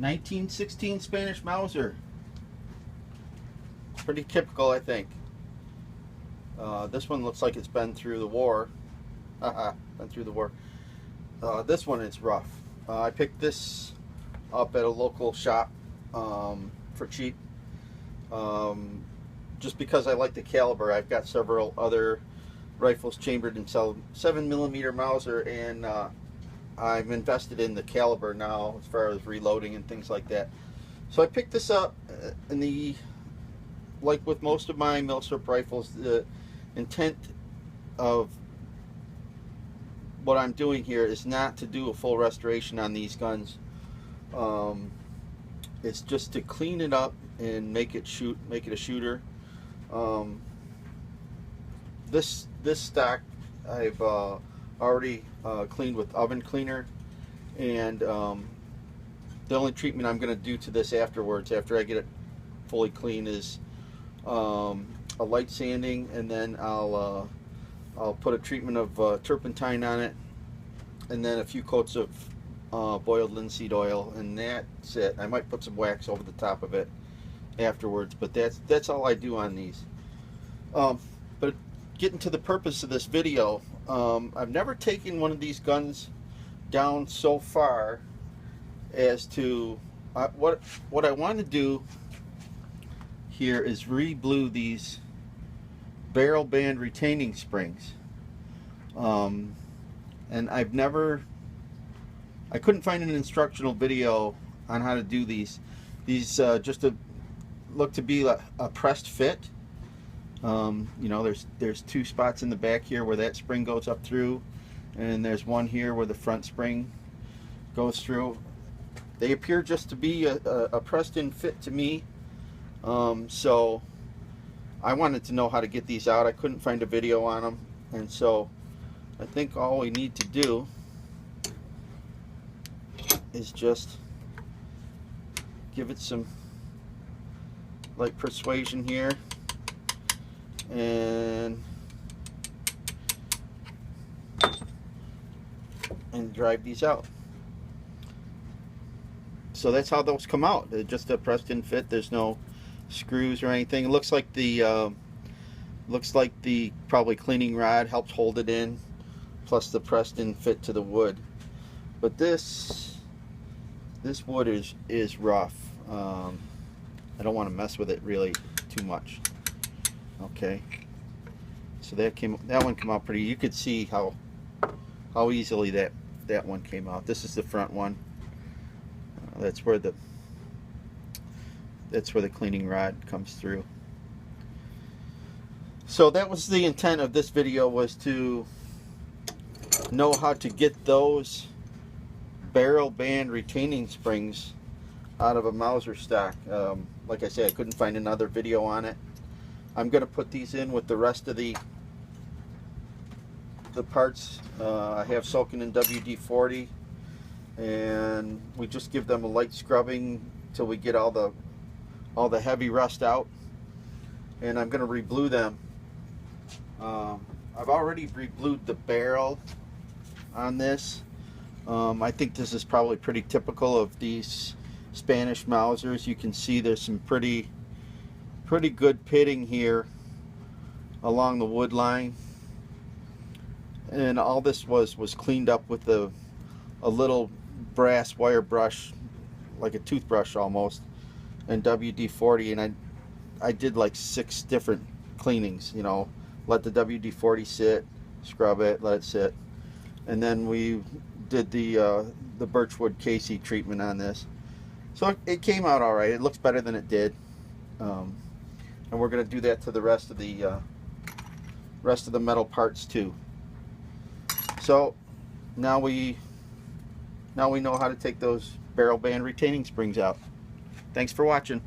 1916 Spanish Mauser. Pretty typical, I think. This one looks like it's been through the war. Been through the war. This one is rough. I picked this up at a local shop for cheap. Just because I like the caliber. I've got several other rifles chambered in 7mm Mauser, and I'm invested in the caliber now as far as reloading and things like that. So I picked this up in the, like with most of my milsurp rifles, the intent of what I'm doing here is not to do a full restoration on these guns. It's just to clean it up and make it a shooter. This stock I've already cleaned with oven cleaner, and the only treatment I'm going to do to this afterwards, after I get it fully clean, is a light sanding, and then I'll put a treatment of turpentine on it, and then a few coats of boiled linseed oil, and that's it. I might put some wax over the top of it afterwards, but that's all I do on these. But getting to the purpose of this video, I've never taken one of these guns down so far as to what I want to do here is re-blue these barrel band retaining springs, and I couldn't find an instructional video on how to do these just look to be a pressed fit. You know, there's two spots in the back here where that spring goes up through, and there's one here where the front spring goes through. They appear just to be a pressed in fit to me. So I wanted to know how to get these out. I couldn't find a video on them, and so I think all we need to do is just give it some light persuasion here and drive these out. So that's how those come out. They're just a pressed in fit. There's no screws or anything. It looks like the probably cleaning rod helps hold it in, plus the pressed in fit to the wood. But this wood is rough. I don't want to mess with it really too much. Okay, so that one came out pretty. You could see how easily that one came out. This is the front one. That's where the cleaning rod comes through. So that was the intent of this video, was to know how to get those barrel band retaining springs out of a Mauser stock. Like I said, I couldn't find another video on it. I'm going to put these in with the rest of the parts I have soaking in WD-40, and we just give them a light scrubbing till we get all the heavy rust out, and I'm going to re-blue them. I've already re-blued the barrel on this. I think this is probably pretty typical of these Spanish Mausers. You can see there's some pretty good pitting here along the wood line, and all this was cleaned up with a little brass wire brush, like a toothbrush almost, and WD-40, and I did like 6 different cleanings. You know, let the WD-40 sit, scrub it, let it sit, and then we did the birchwood Casey treatment on this. So it came out all right. It looks better than it did, and we're going to do that to the rest of the metal parts too. So now we know how to take those barrel band retaining springs out. Thanks for watching.